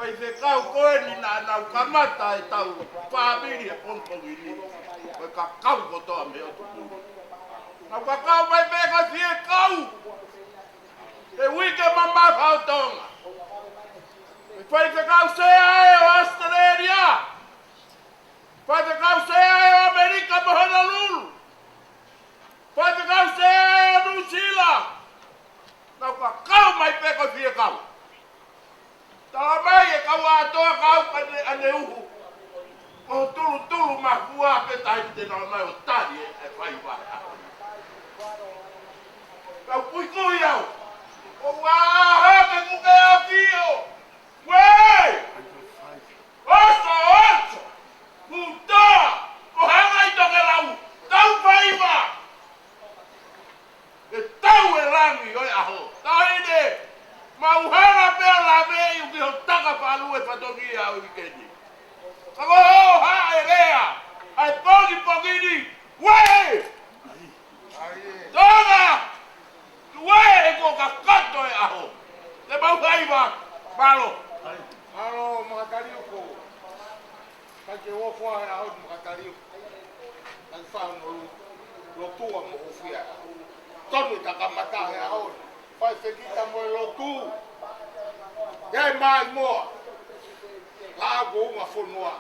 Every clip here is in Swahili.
Pai se kau koe ni na kamata e tau whaamiri e pontongi ni. Koe ka kau kotoa me o tuku. Nau ka kau mai peka si e kau. E wike mamma kau tonga. E pai se kau sea e o Australia. Pai se kau sea e o Amerika mo Honolulu. Pai se kau sea e o New Zealand. Nau ka kau mai peka si e kau. Tala mai e kau atoa kau ane uhu. O tulu mahua pe tahi te nao mai o tari e whai wai. Kau pui kui au. O waha ke muke a fio. Wei! Oso! Putoa! O hanga i toke lau. Tau whai wa. E tau e rangi oi aho. Tahi ne. Mauhanga pea la mei uki ho taka whalu e whatongi au i keni. Kako ho ha e rea. Ai pogi ni. Wei! Tonga! Wei e ko ka kato e aho. Te mauhai wa. Malo. Alo, makatariuko. Kake wofua e aho makatariuko. Kake whanau lo tua mo ufia. Tonu takamata e aho. Pai se kita mo e lo tu. Dei mai moa. Lago uma fonua.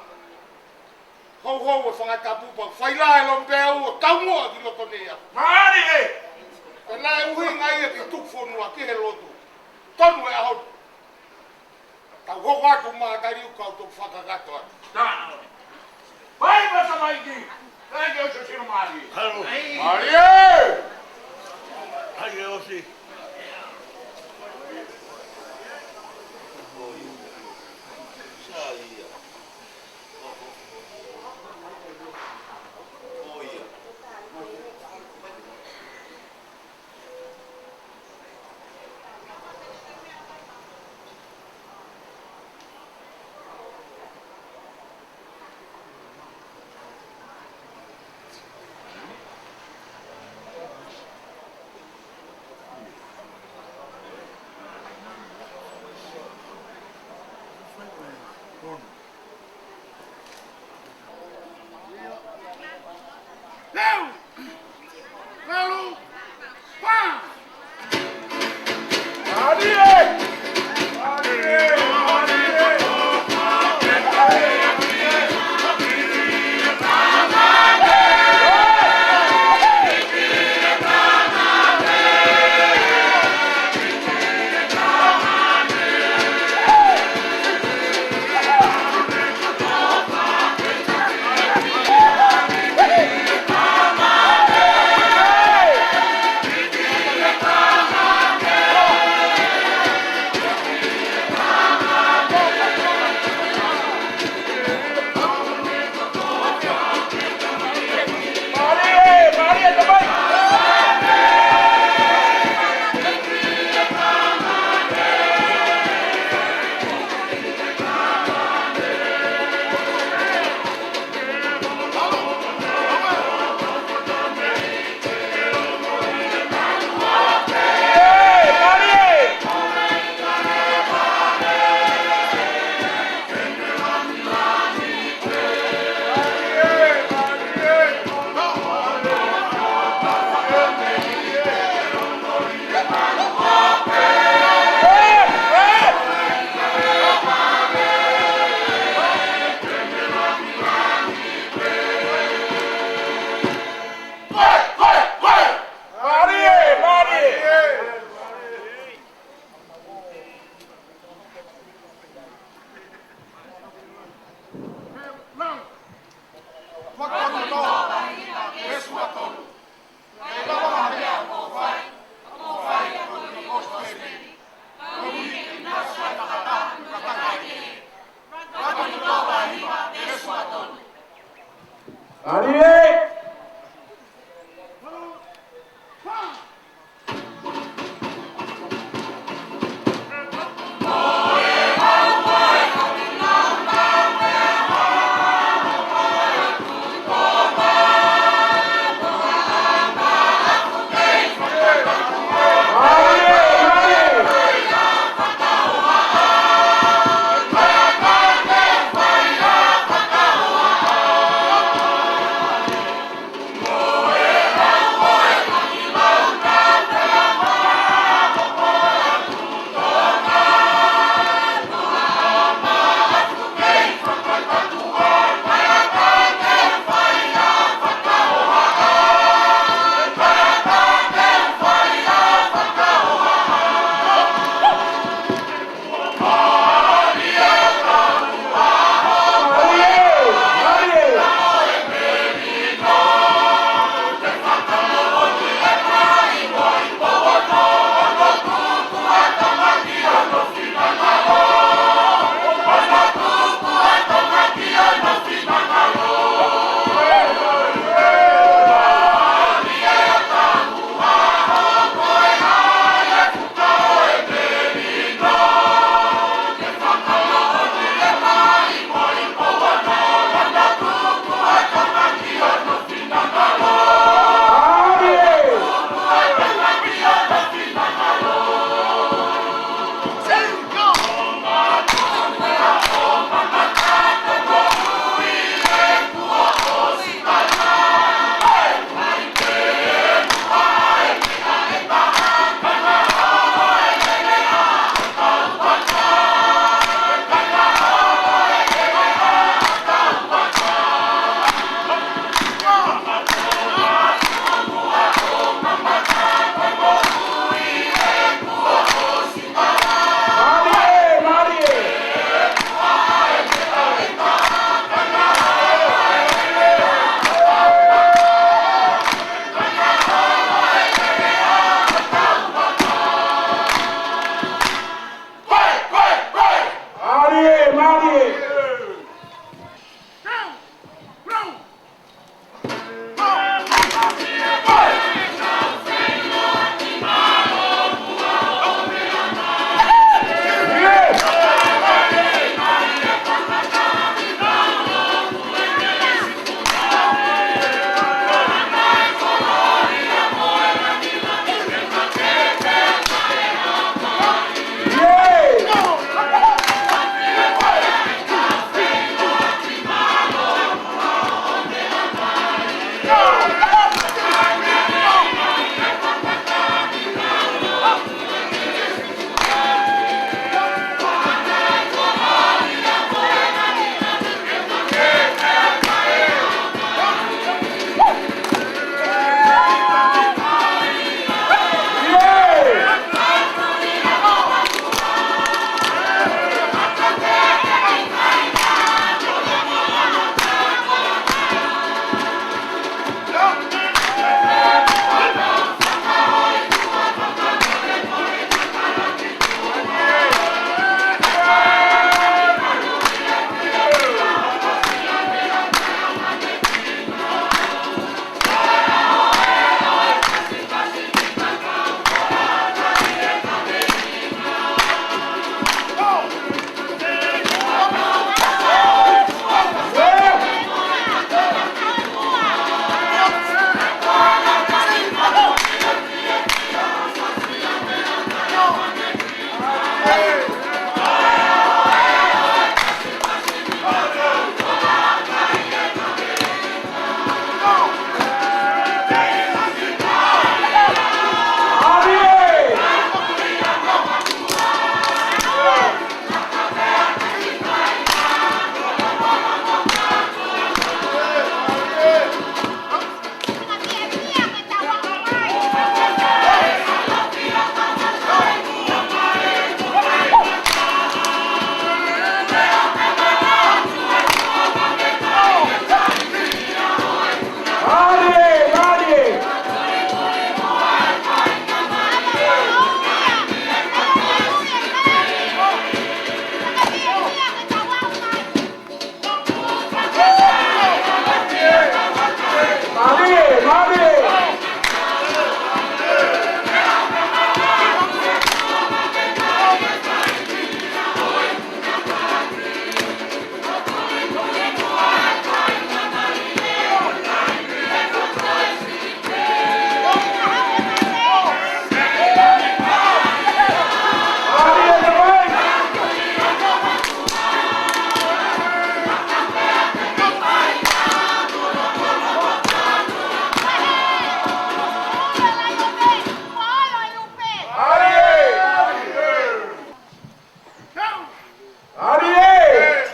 Hou e whangatapu pa whaila e lompeu o taungoa ki loko nea. Maari e! E nai uhi ngai e ki tuk fonua ki he lotu. Tonu e aho. Tau hoko atu makatariu kau tuk whakagato atu. Tāna. Vai pasa mai ki. Kai ke oso sino maari. Halo. Maari e! Hai e osi. Leu! Lelu! Pá! Maari e! Maari e! Maari e! Ariel!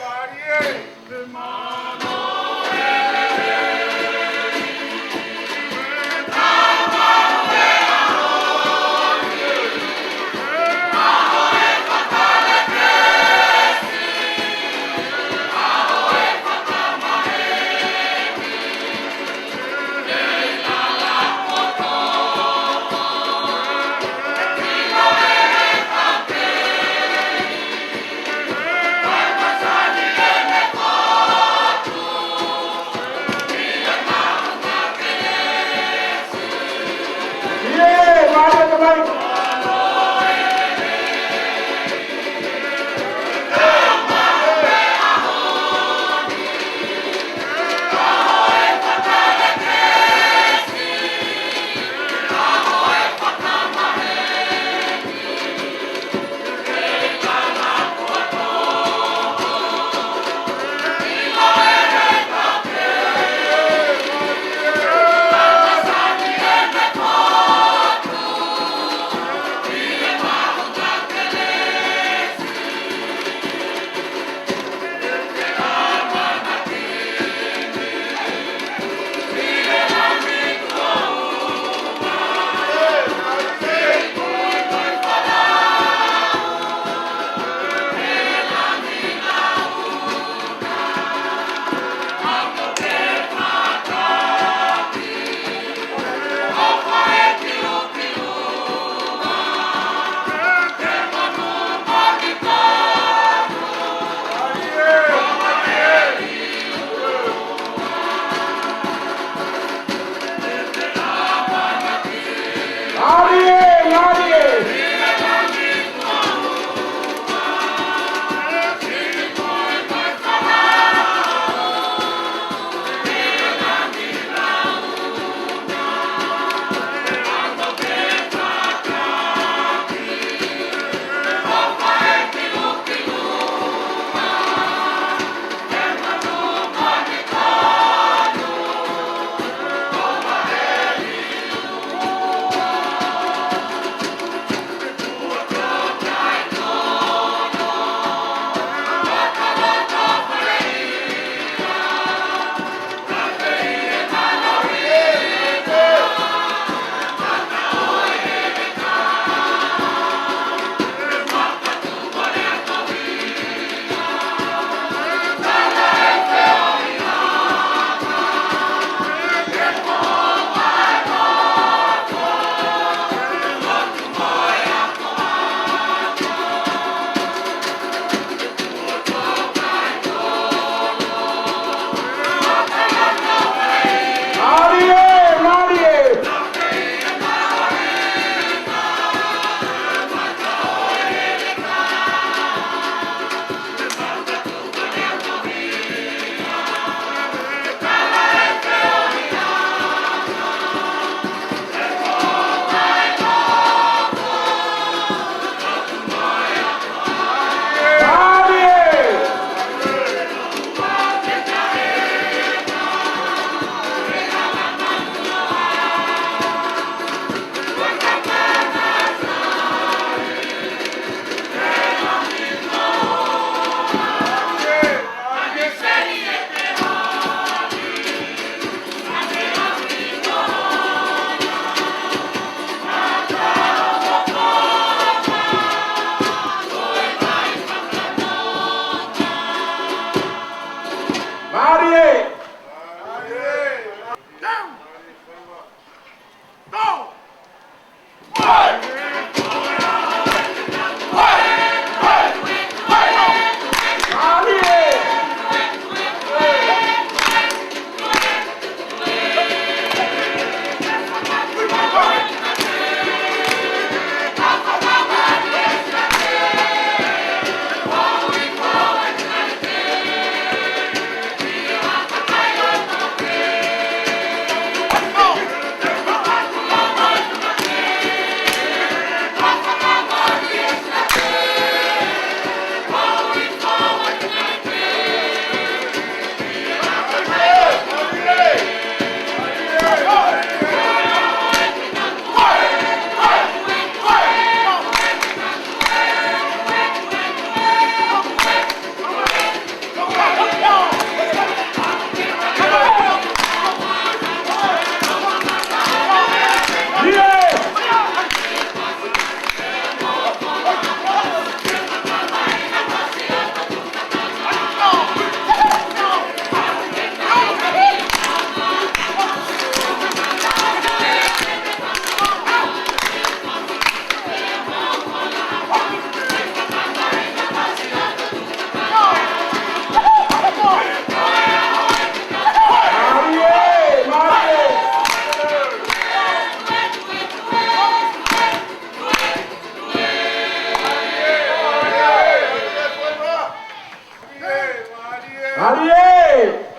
Ariel!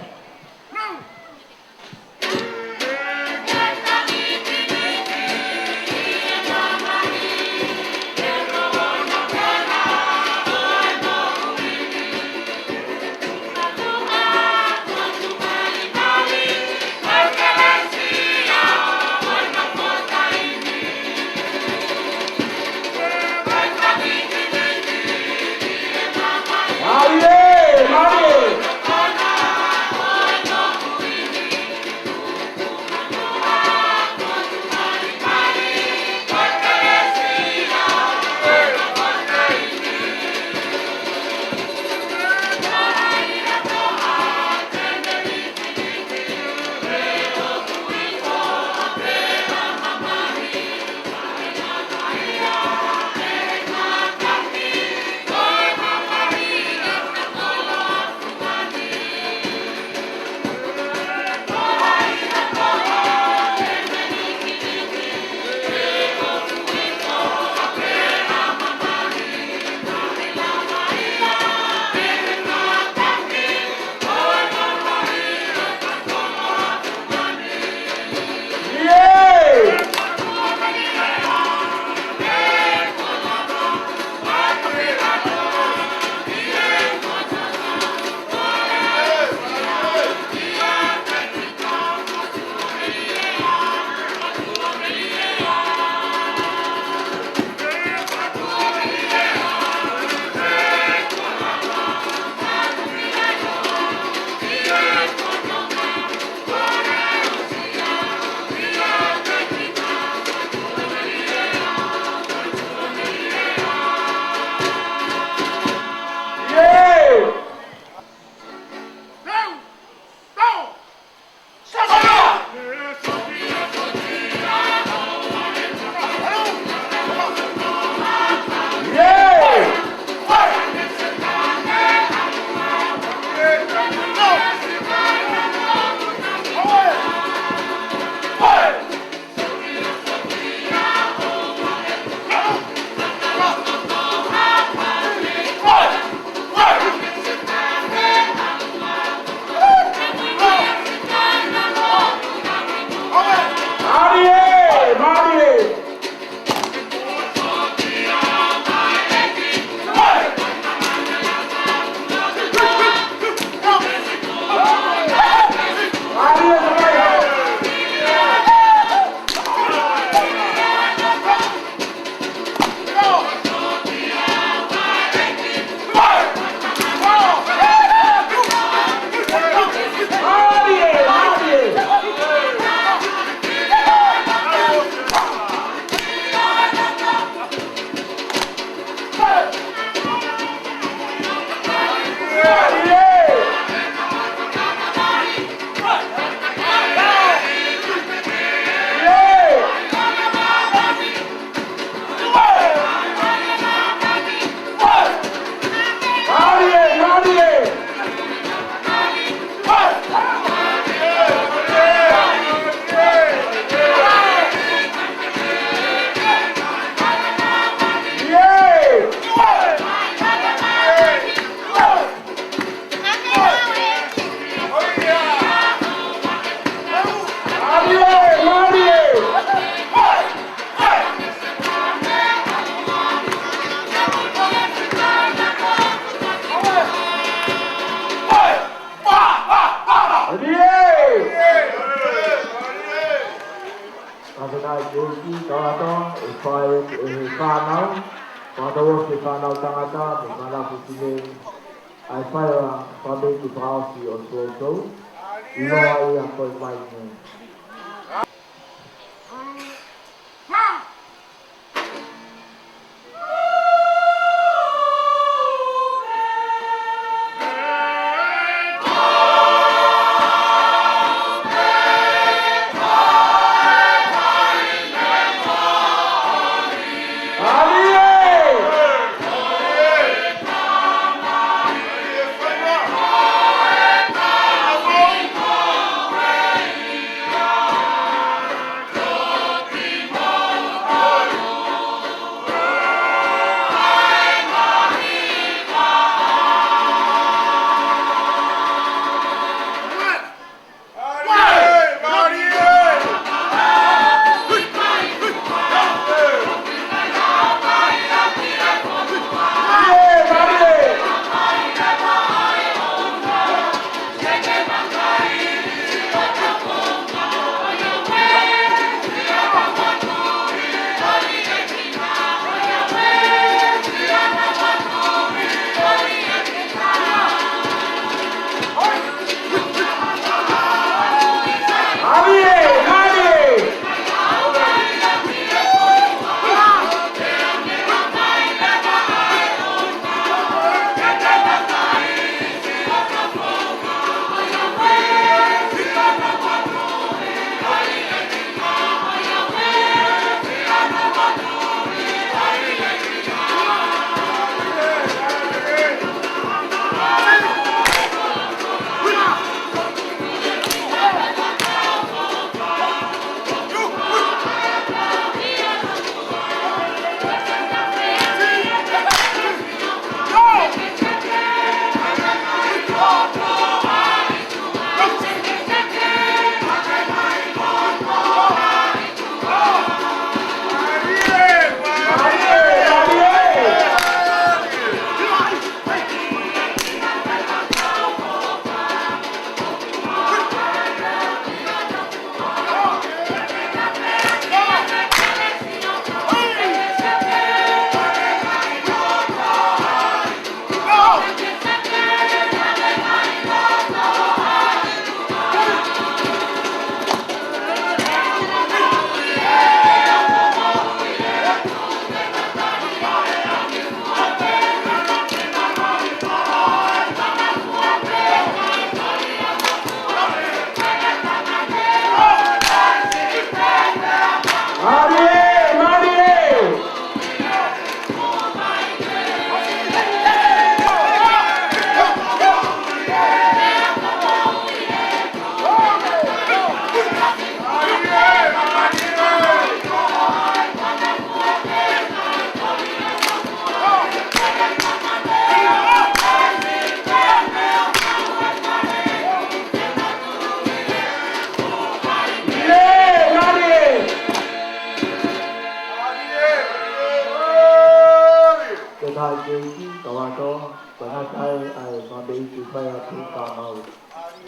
te iti mai a te ka au.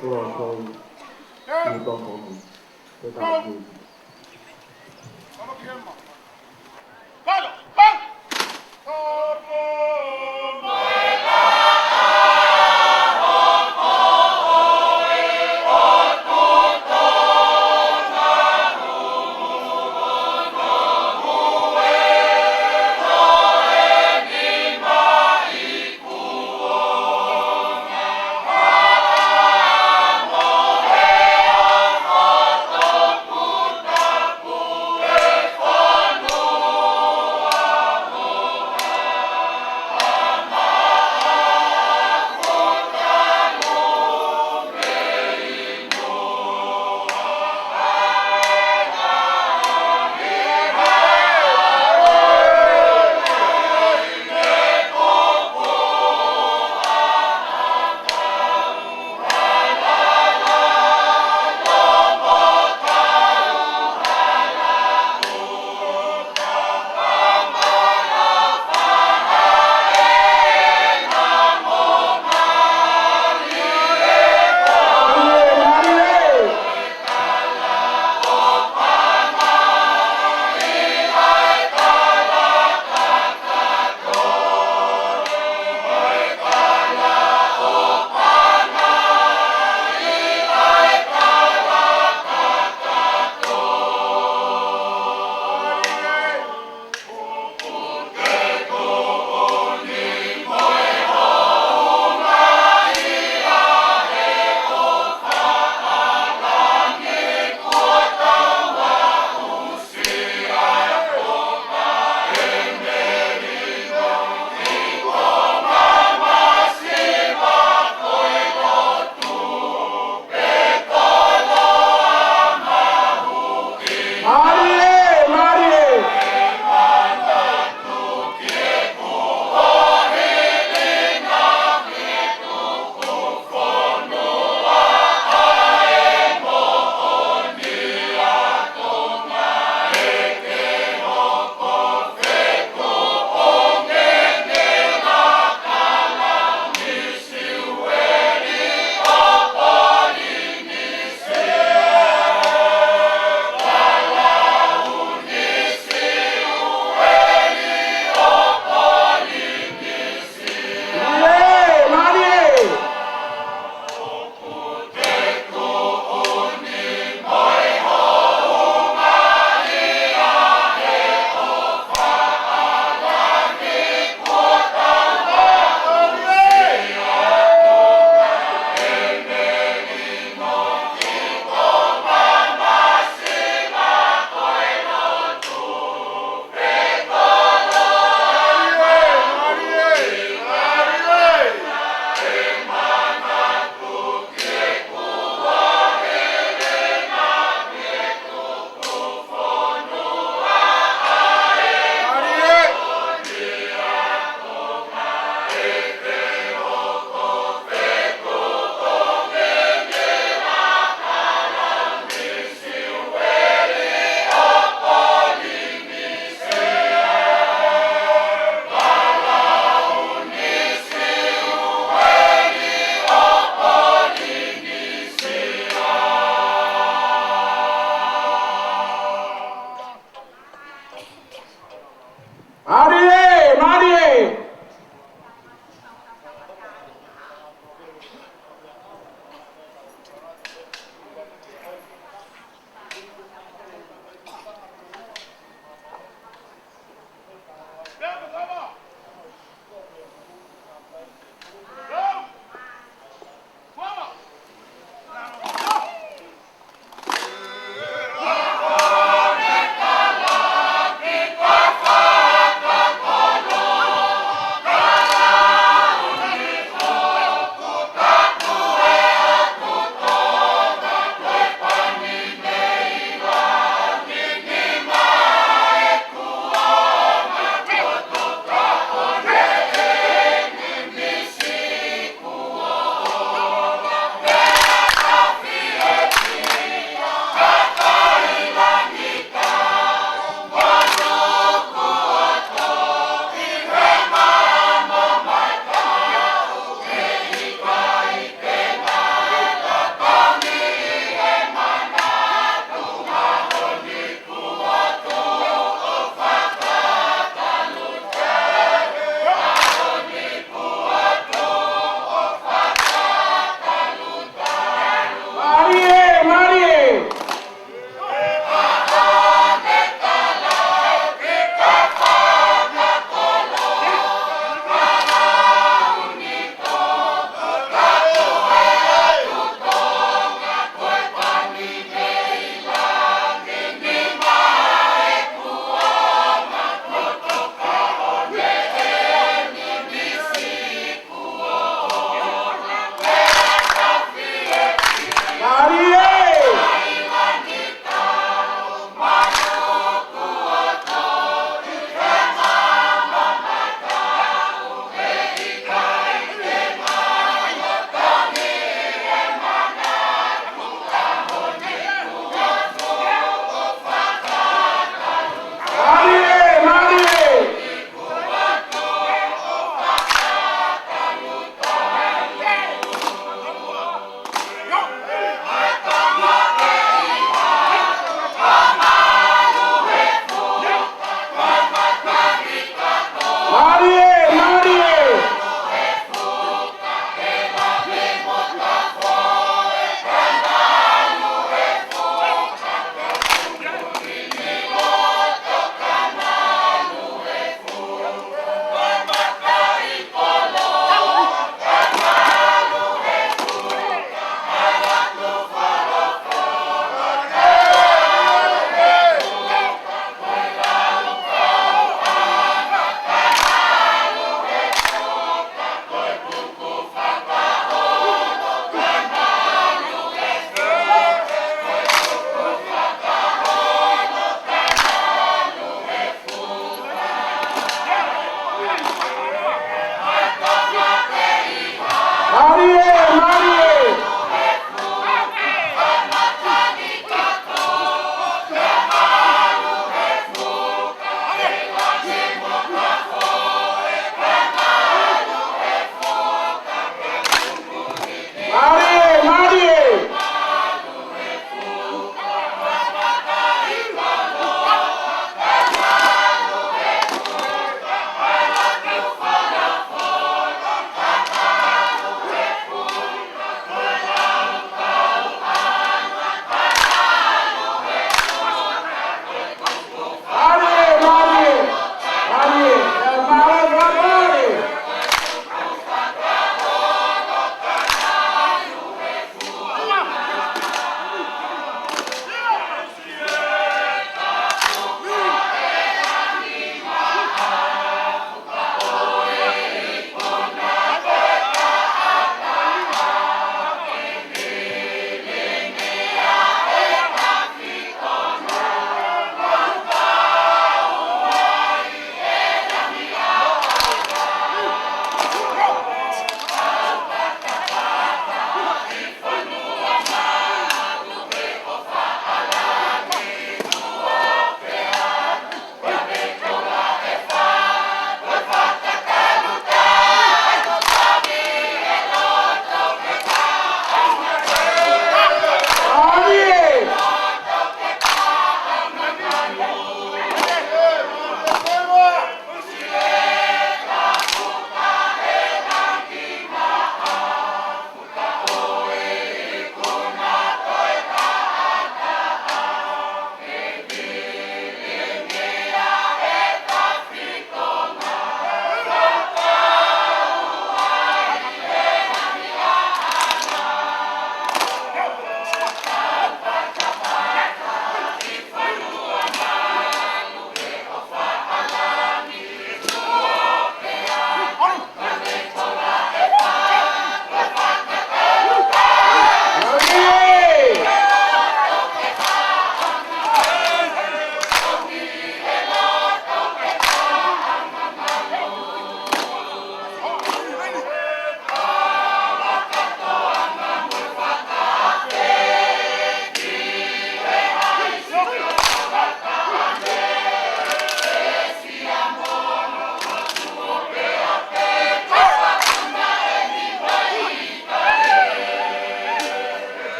Kura tau. Ni toko ni. Te ka ki. Vado, vai! Amen.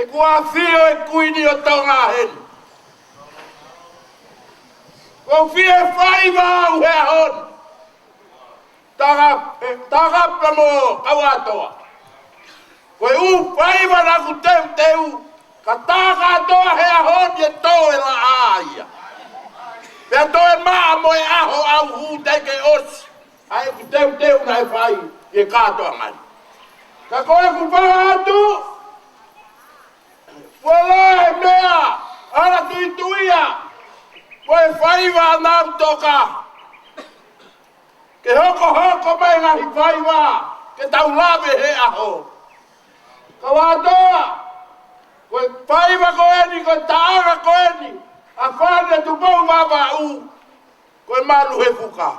E kua fio e kuini o taunga hen. Ko fie whaiva au hea hon. Taka mo kawatoa. Koe u whaiva na ku teu. Ka taka toa hea hon ye toe la aia. Pea toe maa mo e aho au hu teke osi. Ai ku teu na e whai ye katoa ngani. Ka koe ku whahatu. Wala mea. Ara tuituia. Koe whaiva na toka. Ke hoko mai ngahi whaiva. Ke tau lawe he aho. Ka watoa. Koe whaiva koe ni, koe taaga koe ni. A whane tu pau wawa u. Koe malu he fuka.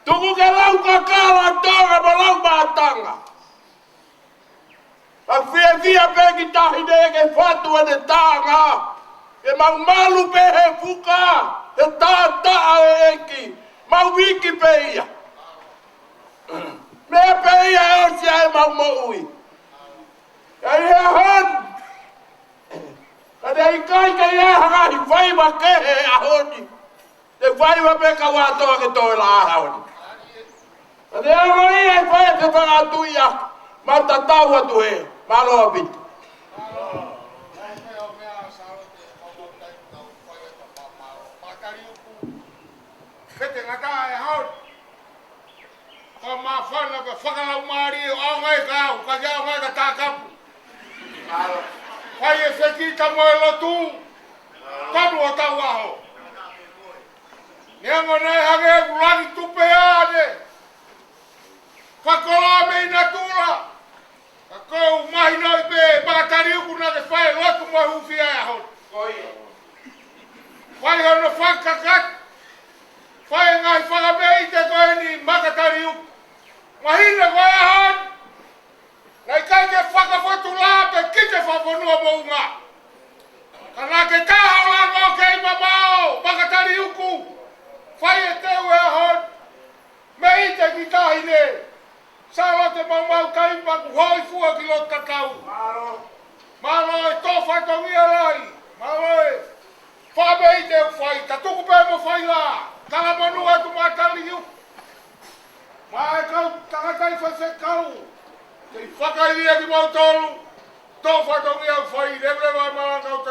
Tuku ke lau kakala toga ma lau maatanga. A fia peki tahine ke whatu ane tanga. Ke mau malu pe he fuka. He taa e eki. Mau wiki peia. Mea peia e osia e mau moui. Kai he hon. Kade i kai ke e hangahi whaiva kehe a honi. Te whaiva peka watoa ke toi la a honi. Kade a hoi e whai te whangatuia. Ma tatau atu he. Ma loa pitu. Kete ngata e haut. Ka ma whana pe whakalau maari o ngai kau. Ka kia o ngai ka tākapu. Whai e whekita mo e lotu. Tanu o tau aho. Niango nei hage e kulangi tupe ane. Whakoloa me ina tūra. Ka kou mahi noi pe bakatari uku na ke whai lotu mo e huwhia e haut. Whai hono whakakat. Whai ngai whakamei te koe ni makatari uku. Mahina koe ahon. Nei kai ke whakafotu la pe kite whaponua mo unga. Ka nā ke tāhau lango ke ima mao makatari uku. Whai e teu e ahon. Me ite ki tahine. Salo te mau kai maku hoi fua ki lo tatau. Malo e tō whaitongia rai. Malo e whamei te whai. Ka tuku pe mo whai la. Kala manu atu mātali iu. Mai kau tangatai whase kau. Te whakairia ki mau tolu. Tō whatongi au whai. Rebre mai marangau